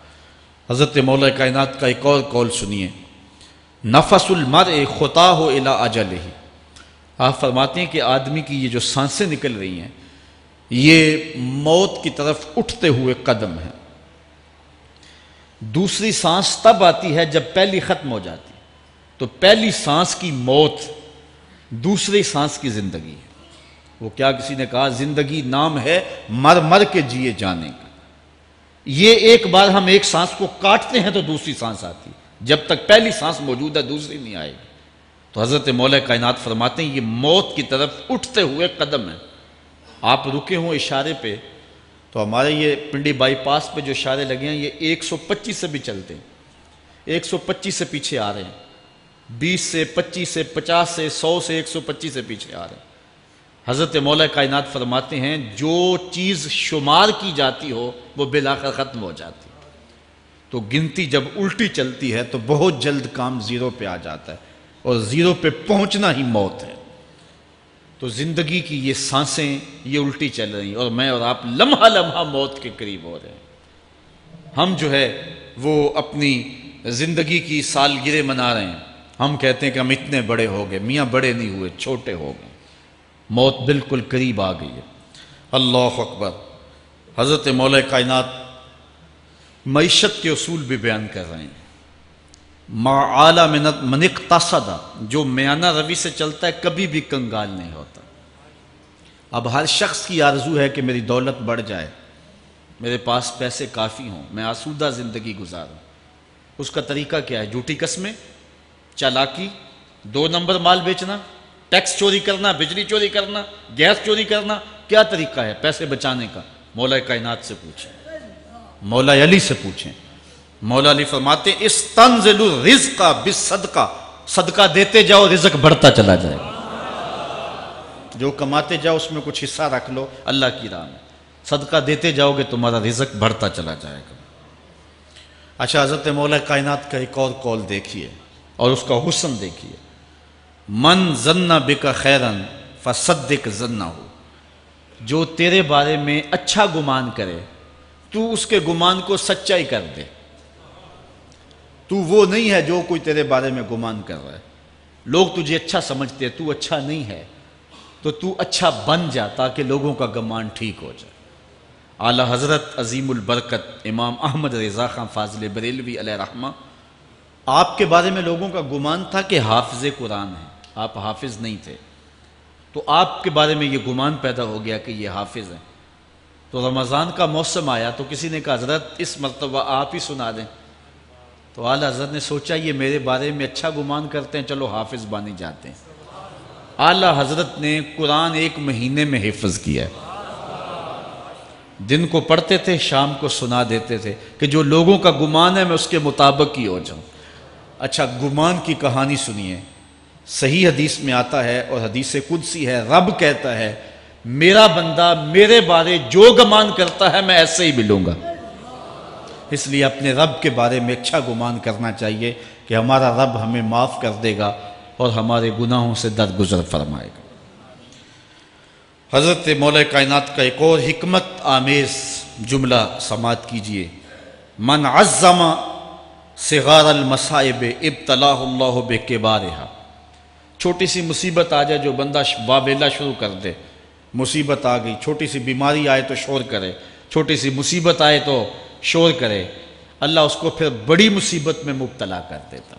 حضرت مولا کائنات کا ایک اور قول سنیے، نفس المرء خطاہ الی اجلہ، آپ فرماتے ہیں کہ آدمی کی یہ جو سانسیں نکل رہی ہیں یہ موت کی طرف اٹھتے ہوئے قدم ہیں۔ دوسری سانس تب آتی ہے جب پہلی ختم ہو جاتی، تو پہلی سانس کی موت، دوسری سانس کی زندگی ہے۔ وہ کیا کسی نے کہا زندگی نام ہے مر مر کے جیے جانے کا، یہ ایک بار ہم ایک سانس کو کاٹتے ہیں تو دوسری سانس آتی، جب تک پہلی سانس موجود ہے دوسری نہیں آئے گی۔ تو حضرت مولا کائنات فرماتے ہیں یہ موت کی طرف اٹھتے ہوئے قدم ہے۔ آپ رکے ہوں اشارے پہ تو ہمارے یہ پنڈی بائی پاس پہ جو اشارے لگے ہیں یہ 125 سے بھی چلتے ہیں، 125 سے پیچھے آ رہے ہیں، 20 سے 25 سے 50 سے 100 سے 125 سے پیچھے آ رہے ہیں۔ حضرت مولا کائنات فرماتے ہیں جو چیز شمار کی جاتی ہو وہ بالآخر ختم ہو جاتی، تو گنتی جب الٹی چلتی ہے تو بہت جلد کام زیرو پہ آ جاتا ہے، اور زیرو پہ پہنچنا ہی موت ہے۔ تو زندگی کی یہ سانسیں یہ الٹی چل رہی ہیں، اور میں اور آپ لمحہ لمحہ موت کے قریب ہو رہے ہیں۔ ہم جو ہے وہ اپنی زندگی کی سالگرہ منا رہے ہیں، ہم کہتے ہیں کہ ہم اتنے بڑے ہو گئے، میاں بڑے نہیں ہوئے، چھوٹے ہو گئے، موت بالکل قریب آ گئی ہے۔ اللہ اکبر۔ حضرت مولا کائنات معیشت کے اصول بھی بیان کر رہے ہیں، ما اعلی من اقتصد، جو میانہ روی سے چلتا ہے کبھی بھی کنگال نہیں ہوتا۔ اب ہر شخص کی آرزو ہے کہ میری دولت بڑھ جائے، میرے پاس پیسے کافی ہوں، میں آسودہ زندگی گزاروں۔ اس کا طریقہ کیا ہے؟ جھوٹی قسمیں، چالاکی، 2 نمبر مال بیچنا، ٹیکس چوری کرنا، بجلی چوری کرنا، گیس چوری کرنا، کیا طریقہ ہے پیسے بچانے کا؟ مولا کائنات سے پوچھیں، مولا علی سے پوچھیں۔ مولا علی فرماتے ہیں استنزل الرزق بالصدقہ، صدقہ دیتے جاؤ رزق بڑھتا چلا جائے گا، جو کماتے جاؤ اس میں کچھ حصہ رکھ لو اللہ کی راہ میں، صدقہ دیتے جاؤ گے تمہارا رزق بڑھتا چلا جائے گا۔ اچھا، حضرت مولا کائنات کا ایک اور قول دیکھیے اور اس کا حسن دیکھیے، من ظن بک خیرا فصدق ظنہ، جو تیرے بارے میں اچھا گمان کرے تو اس کے گمان کو سچائی کر دے۔ تو وہ نہیں ہے جو کوئی تیرے بارے میں گمان کر رہا ہے، لوگ تجھے اچھا سمجھتے ہیں، تو اچھا نہیں ہے، تو اچھا بن جا تاکہ لوگوں کا گمان ٹھیک ہو جائے۔ اعلیٰ حضرت عظیم البرکت امام احمد رضا خان فاضل بریلوی علیہ رحمہ، آپ کے بارے میں لوگوں کا گمان تھا کہ حافظ قرآن ہیں، آپ حافظ نہیں تھے، تو آپ کے بارے میں یہ گمان پیدا ہو گیا کہ یہ حافظ ہیں۔ تو رمضان کا موسم آیا تو کسی نے کہا حضرت اس مرتبہ آپ ہی سنا دیں، تو اعلیٰ حضرت نے سوچا یہ میرے بارے میں اچھا گمان کرتے ہیں، چلو حافظ بانی جاتے ہیں۔ اعلیٰ حضرت نے قرآن 1 مہینے میں حفظ کیا ہے، دن کو پڑھتے تھے، شام کو سنا دیتے تھے کہ جو لوگوں کا گمان ہے میں اس کے مطابق ہی ہو جاؤں۔ اچھا، گمان کی کہانی سنیے، صحیح حدیث میں آتا ہے اور حدیث قدسی ہے، رب کہتا ہے میرا بندہ میرے بارے جو گمان کرتا ہے میں ایسے ہی ملوں گا۔ اس لیے اپنے رب کے بارے میں اچھا گمان کرنا چاہیے کہ ہمارا رب ہمیں معاف کر دے گا اور ہمارے گناہوں سے درگزر فرمائے گا۔ حضرت مولا کائنات کا ایک اور حکمت آمیز جملہ سماعت کیجئے، من عظم صغار المصائب ابتلاہ اللہ بکبارہا، چھوٹی سی مصیبت آ جائے جو بندہ واویلا شروع کر دے، مصیبت آ گئی، چھوٹی سی بیماری آئے تو شور کرے، چھوٹی سی مصیبت آئے تو شور کرے، اللہ اس کو پھر بڑی مصیبت میں مبتلا کر دیتا۔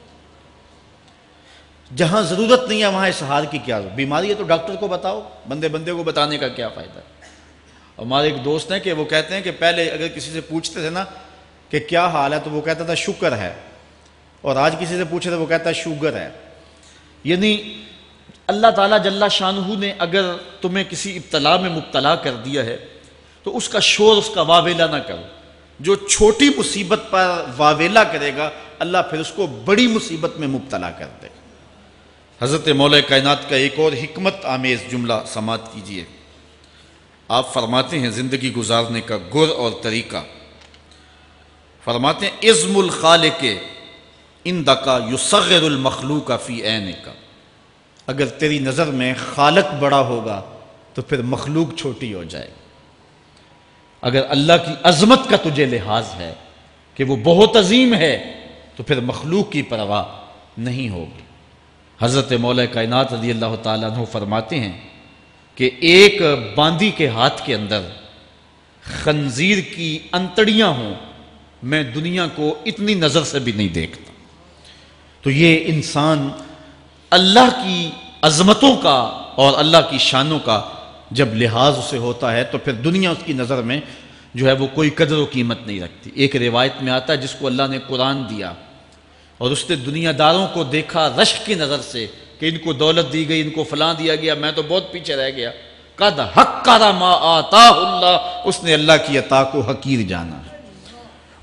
جہاں ضرورت نہیں ہے وہاں اظہار کی کیا ضرورت؟ بیماری ہے تو ڈاکٹر کو بتاؤ، بندے کو بتانے کا کیا فائدہ؟ ہمارے ایک دوست ہیں کہ وہ کہتے ہیں کہ پہلے اگر کسی سے پوچھتے تھے نا کہ کیا حال ہے تو وہ کہتا تھا شکر ہے، اور آج کسی سے پوچھے تو وہ کہتا ہے شوگر ہے۔ یعنی اللہ تعالیٰ جل شانہ نے اگر تمہیں کسی ابتلا میں مبتلا کر دیا ہے تو تو اس کا شور، اس کا واویلا نہ کرو۔ جو چھوٹی مصیبت پر واویلا کرے گا اللہ پھر اس کو بڑی مصیبت میں مبتلا کر دے گا۔ حضرت مولا کائنات کا ایک اور حکمت آمیز جملہ سماعت کیجیے۔ آپ فرماتے ہیں زندگی گزارنے کا گر اور طریقہ، فرماتے ہیں عظم الخالق عندک یصغر المخلوق فی عینک۔ اگر تیری نظر میں خالق بڑا ہوگا تو پھر مخلوق چھوٹی ہو جائے گی۔ اگر اللہ کی عظمت کا تجھے لحاظ ہے کہ وہ بہت عظیم ہے تو پھر مخلوق کی پرواہ نہیں ہوگی۔ حضرت مولا کائنات رضی اللہ تعالیٰ عنہ فرماتے ہیں کہ ایک باندی کے ہاتھ کے اندر خنزیر کی انتڑیاں ہوں، میں دنیا کو اتنی نظر سے بھی نہیں دیکھتا۔ تو یہ انسان اللہ کی عظمتوں کا اور اللہ کی شانوں کا جب لحاظ اسے ہوتا ہے تو پھر دنیا اس کی نظر میں جو ہے وہ کوئی قدر و قیمت نہیں رکھتی۔ ایک روایت میں آتا ہے جس کو اللہ نے قرآن دیا اور اس نے دنیا داروں کو دیکھا رشک کی نظر سے کہ ان کو دولت دی گئی، ان کو فلاں دیا گیا، میں تو بہت پیچھے رہ گیا۔ قد حقر ما آتاہ اللہ، اس نے اللہ کی عطا کو حقیر جانا۔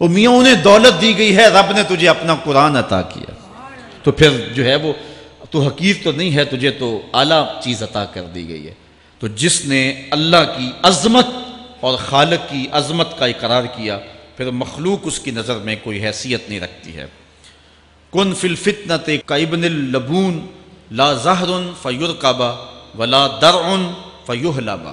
وہ میاں انہیں دولت دی گئی ہے، رب نے تجھے اپنا قرآن عطا کیا، تو پھر جو ہے وہ تو حقیر تو نہیں ہے، تجھے تو اعلیٰ چیز عطا کر دی گئی ہے۔ تو جس نے اللہ کی عظمت اور خالق کی عظمت کا اقرار کیا پھر مخلوق اس کی نظر میں کوئی حیثیت نہیں رکھتی ہے۔ کن فی الفتنۃ کابن اللبون لا زہر فیرکب ولا درع فیحلب۔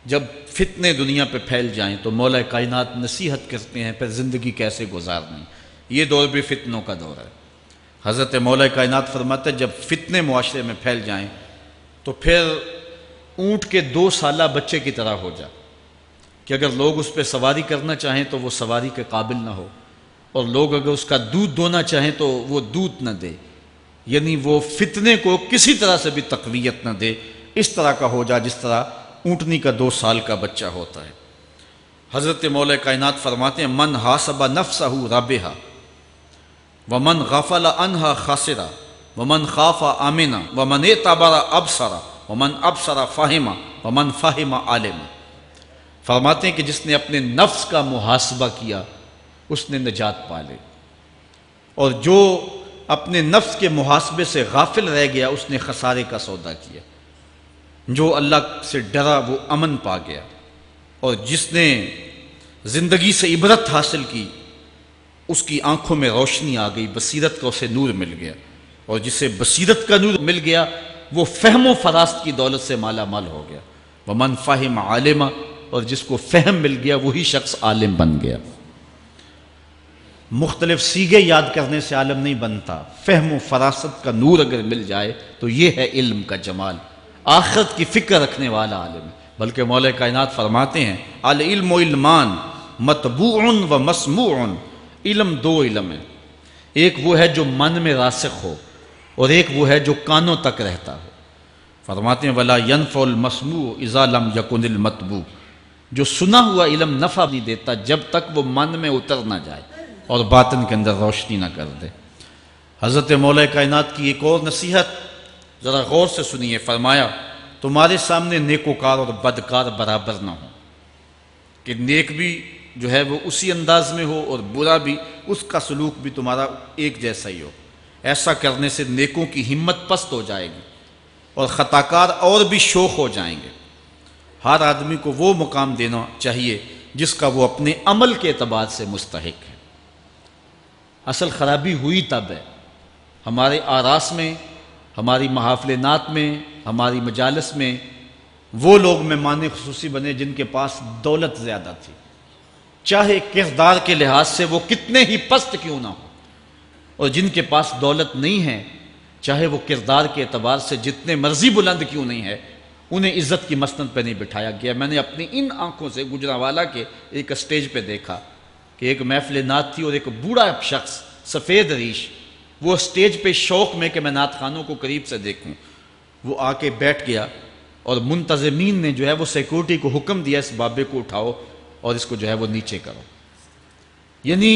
جب فتنے دنیا پہ پھیل جائیں تو مولا کائنات نصیحت کرتے ہیں پھر زندگی کیسے گزارنی۔ یہ دور بھی فتنوں کا دور ہے۔ حضرت مولا کائنات فرماتے ہیں جب فتنے معاشرے میں پھیل جائیں تو پھر اونٹ کے 2 سالہ بچے کی طرح ہو جا کہ اگر لوگ اس پہ سواری کرنا چاہیں تو وہ سواری کے قابل نہ ہو، اور لوگ اگر اس کا دودھ دونا چاہیں تو وہ دودھ نہ دے، یعنی وہ فتنے کو کسی طرح سے بھی تقویت نہ دے، اس طرح کا ہو جا جس طرح اونٹنی کا 2 سال کا بچہ ہوتا ہے۔ حضرت مولا کائنات فرماتے ہیں من حاسب نفسہ رابحہ ومن غفل عنہا خاسرہ ومن خاف آمنہ ومن اعتبر ابصر ومن ابصر فہم ومن فہم عالم۔ فرماتے ہیں کہ جس نے اپنے نفس کا محاسبہ کیا اس نے نجات پا لی، اور جو اپنے نفس کے محاسبے سے غافل رہ گیا اس نے خسارے کا سودا کیا۔ جو اللہ سے ڈرا وہ امن پا گیا، اور جس نے زندگی سے عبرت حاصل کی اس کی آنکھوں میں روشنی آ گئی، بصیرت کا اسے نور مل گیا، اور جسے بصیرت کا نور مل گیا وہ فہم و فراست کی دولت سے مالا مال ہو گیا۔ ومن فہم عالمہ، اور جس کو فہم مل گیا وہی شخص عالم بن گیا۔ مختلف سیغے یاد کرنے سے عالم نہیں بنتا، فہم و فراست کا نور اگر مل جائے تو یہ ہے علم کا جمال، آخرت کی فکر رکھنے والا عالم ہے۔ بلکہ مولا کائنات فرماتے ہیں العلم علمان مطبوع و مسموع۔ علم 2 علم ہیں، ایک وہ ہے جو من میں راسخ ہو اور ایک وہ ہے جو کانوں تک رہتا ہو۔ فرماتے ہیں ولا ينفع المسموع اذا لم يكن المتبوع۔ جو سنا ہوا علم نفع نہیں دیتا جب تک وہ من میں اتر نہ جائے اور باطن کے اندر روشنی نہ کر دے۔ حضرت مولا کائنات کی ایک اور نصیحت ذرا غور سے سنیے۔ فرمایا تمہارے سامنے نیکوکار اور بدکار برابر نہ ہو، کہ نیک بھی جو ہے وہ اسی انداز میں ہو اور برا بھی، اس کا سلوک بھی تمہارا ایک جیسا ہی ہو۔ ایسا کرنے سے نیکوں کی ہمت پست ہو جائے گی اور خطاکار اور بھی شوخ ہو جائیں گے۔ ہر آدمی کو وہ مقام دینا چاہیے جس کا وہ اپنے عمل کے اعتبار سے مستحق ہے۔ اصل خرابی ہوئی تب ہے ہمارے آراس میں، ہماری محافل نعت میں، ہماری مجالس میں وہ لوگ مہمان خصوصی بنے جن کے پاس دولت زیادہ تھی، چاہے کردار کے لحاظ سے وہ کتنے ہی پست کیوں نہ ہو، اور جن کے پاس دولت نہیں ہے چاہے وہ کردار کے اعتبار سے جتنے مرضی بلند کیوں نہیں ہے، انہیں عزت کی مسند پہ نہیں بٹھایا گیا۔ میں نے اپنی ان آنکھوں سے گجرانوالہ کے ایک اسٹیج پہ دیکھا کہ ایک محفل نعت تھی اور ایک بوڑھا شخص سفید ریش، وہ اسٹیج پہ شوق میں کہ میں نعت خانوں کو قریب سے دیکھوں، وہ آ کے بیٹھ گیا، اور منتظمین نے جو ہے وہ سیکورٹی کو حکم دیا اس بابے کو اٹھاؤ اور اس کو جو ہے وہ نیچے کرو۔ یعنی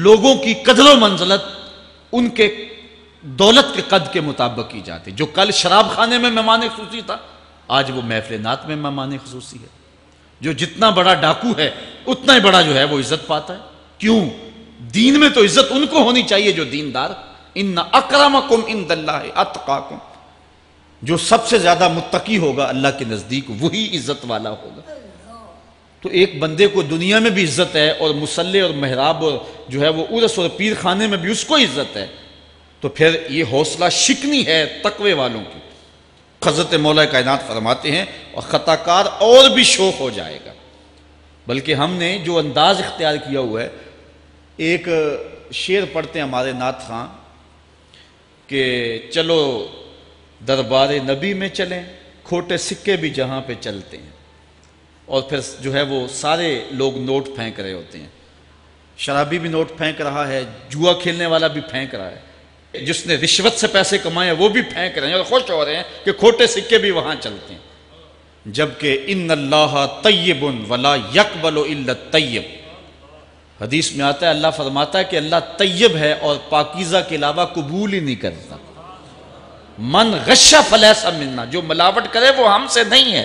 لوگوں کی قدر و منزلت ان کے دولت کے قد کے مطابق کی جاتی۔ جو کل شراب خانے میں مہمان خصوصی تھا آج وہ محفل نعت میں مہمان خصوصی ہے۔ جو جتنا بڑا ڈاکو ہے اتنا ہی بڑا جو ہے وہ عزت پاتا ہے. کیوں؟ دین میں تو عزت ان کو ہونی چاہیے جو دیندار. ان اکرمکم عند اللہ اتقاکم، جو سب سے زیادہ متقی ہوگا اللہ کے نزدیک وہی عزت والا ہوگا. تو ایک بندے کو دنیا میں بھی عزت ہے اور مصلی اور محراب اور جو ہے وہ عرس اور پیر خانے میں بھی اس کو عزت ہے، تو پھر یہ حوصلہ شکنی ہے تقوی والوں کی. حضرت مولا کائنات فرماتے ہیں اور خطا کار اور بھی شوق ہو جائے گا. بلکہ ہم نے جو انداز اختیار کیا ہوا ہے، ایک شعر پڑھتے ہیں ہمارے نعت خواں کہ چلو دربار نبی میں چلیں، کھوٹے سکے بھی جہاں پہ چلتے ہیں. اور پھر جو ہے وہ سارے لوگ نوٹ پھینک رہے ہوتے ہیں. شرابی بھی نوٹ پھینک رہا ہے، جوا کھیلنے والا بھی پھینک رہا ہے، جس نے رشوت سے پیسے کمائے وہ بھی پھینک رہے ہیں اور خوش ہو رہے ہیں کہ کھوٹے سکے بھی وہاں چلتے ہیں. جبکہ ان اللہ طیب ولا یقبل الا الطیب، حدیث میں آتا ہے اللہ فرماتا ہے کہ اللہ طیب ہے اور پاکیزہ کے علاوہ قبول ہی نہیں کرتا. من غش فلیس منا، جو ملاوٹ کرے وہ ہم سے نہیں ہے.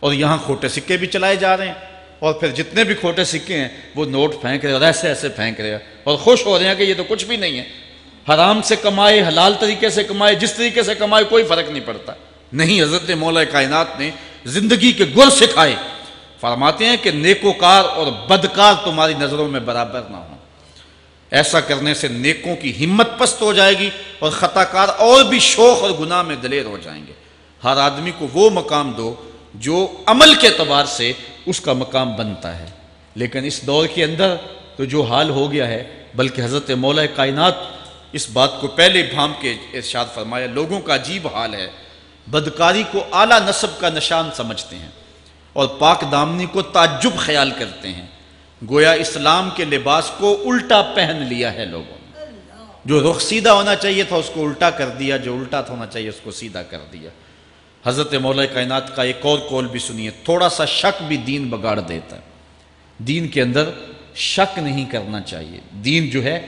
اور یہاں کھوٹے سکے بھی چلائے جا رہے ہیں اور پھر جتنے بھی کھوٹے سکے ہیں وہ نوٹ پھینک رہے اور ایسے ایسے پھینک رہے اور خوش ہو رہے ہیں کہ یہ تو کچھ بھی نہیں ہے. حرام سے کمائے، حلال طریقے سے کمائے، جس طریقے سے کمائے کوئی فرق نہیں پڑتا. نہیں، حضرت مولا کائنات نے زندگی کے گر سکھائے. فرماتے ہیں کہ نیکوکار اور بدکار تمہاری نظروں میں برابر نہ ہوں. ایسا کرنے سے نیکوں کی ہمت پست ہو جائے گی اور خطا کار اور بھی شوق اور گناہ میں دلیر ہو جائیں گے. ہر آدمی کو وہ مقام دو جو عمل کے اعتبار سے اس کا مقام بنتا ہے. لیکن اس دور کے اندر تو جو حال ہو گیا ہے، بلکہ حضرت مولا کائنات اس بات کو پہلے بھام کے ارشاد فرمایا، لوگوں کا عجیب حال ہے، بدکاری کو اعلیٰ نسب کا نشان سمجھتے ہیں اور پاک دامنی کو تعجب خیال کرتے ہیں. گویا اسلام کے لباس کو الٹا پہن لیا ہے لوگوں نے. جو رخ سیدھا ہونا چاہیے تھا اس کو الٹا کر دیا، جو الٹا ہونا چاہیے اس کو سیدھا کر دیا. حضرت مولا کائنات کا ایک اور قول بھی سنیے، تھوڑا سا شک بھی دین بگاڑ دیتا ہے. دین کے اندر شک نہیں کرنا چاہیے. دین جو ہے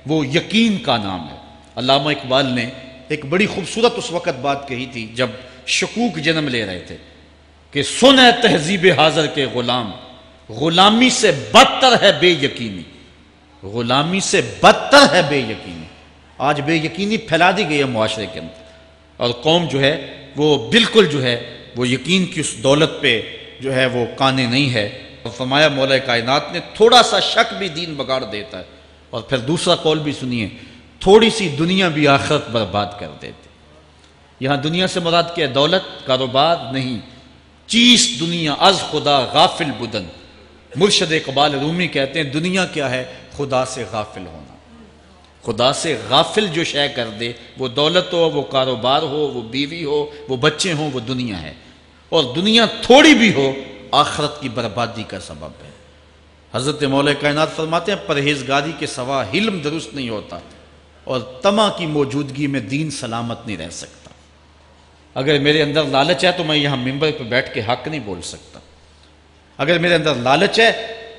وہ یقین کا نام ہے. علامہ اقبال نے ایک بڑی خوبصورت اس وقت بات کہی تھی جب شکوک جنم لے رہے تھے کہ سن ہے تہذیب حاضر کے غلام، غلامی سے بدتر ہے بے یقینی. غلامی سے بدتر ہے بے یقینی. آج بے یقینی پھیلا دی گئی ہے معاشرے کے اندر اور قوم جو ہے وہ بالکل جو ہے وہ یقین کی اس دولت پہ جو ہے وہ قانے نہیں ہے. اور فرمایا مولا کائنات نے تھوڑا سا شک بھی دین بگاڑ دیتا ہے. اور پھر دوسرا قول بھی سنیے، تھوڑی سی دنیا بھی آخرت برباد کر دیتے. یہاں دنیا سے مراد کیا ہے؟ دولت، کاروبار نہیں. چیز دنیا از خدا غافل بدن. مرشد اقبال رومی کہتے ہیں دنیا کیا ہے؟ خدا سے غافل ہونا. خدا سے غافل جو شے کر دے، وہ دولت ہو، وہ کاروبار ہو، وہ بیوی ہو، وہ بچے ہوں، وہ دنیا ہے. اور دنیا تھوڑی بھی ہو آخرت کی بربادی کا سبب ہے. حضرت مولا کائنات فرماتے ہیں پرہیزگاری کے سوا حلم درست نہیں ہوتا اور طمع کی موجودگی میں دین سلامت نہیں رہ سکتا. اگر میرے اندر لالچ ہے تو میں یہاں ممبر پہ بیٹھ کے حق نہیں بول سکتا. اگر میرے اندر لالچ ہے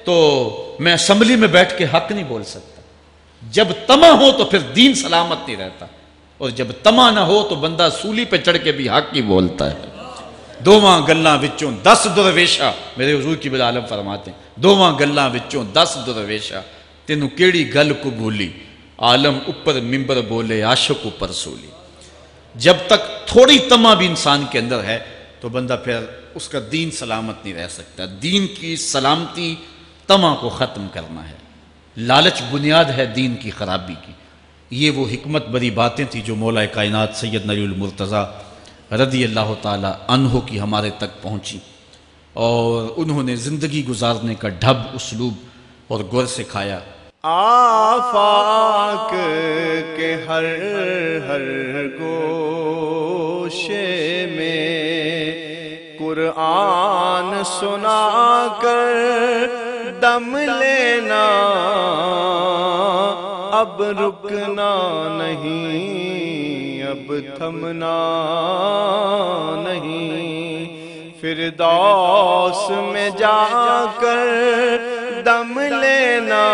تو میں اسمبلی میں بیٹھ کے حق نہیں بول سکتا. جب طمع ہو تو پھر دین سلامت نہیں رہتا اور جب طمع نہ ہو تو بندہ سولی پہ چڑھ کے بھی حق ہی بولتا ہے. دوواں گلاں وچوں 10 درویشا، میرے حضور کی بل عالم فرماتے ہیں دوواں گلاں وچوں 10 درویشا، تینوں کیڑی گل کو بھولی، عالم اوپر ممبر بولے عاشق اوپر سولی. جب تک تھوڑی طمع بھی انسان کے اندر ہے تو بندہ پھر اس کا دین سلامت نہیں رہ سکتا. دین کی سلامتی طمع کو ختم کرنا ہے. لالچ بنیاد ہے دین کی خرابی کی. یہ وہ حکمت بری باتیں تھیں جو مولا کائنات سید علی المرتضیٰ رضی اللہ تعالی عنہ کی ہمارے تک پہنچی اور انہوں نے زندگی گزارنے کا ڈھب، اسلوب اور گر سکھایا. آفاق کے ہر گوشے میں قرآن سنا کر دم لینا، اب رکنا نہیں، اب تھمنا نہیں، فردوس میں جا کر دم لینا،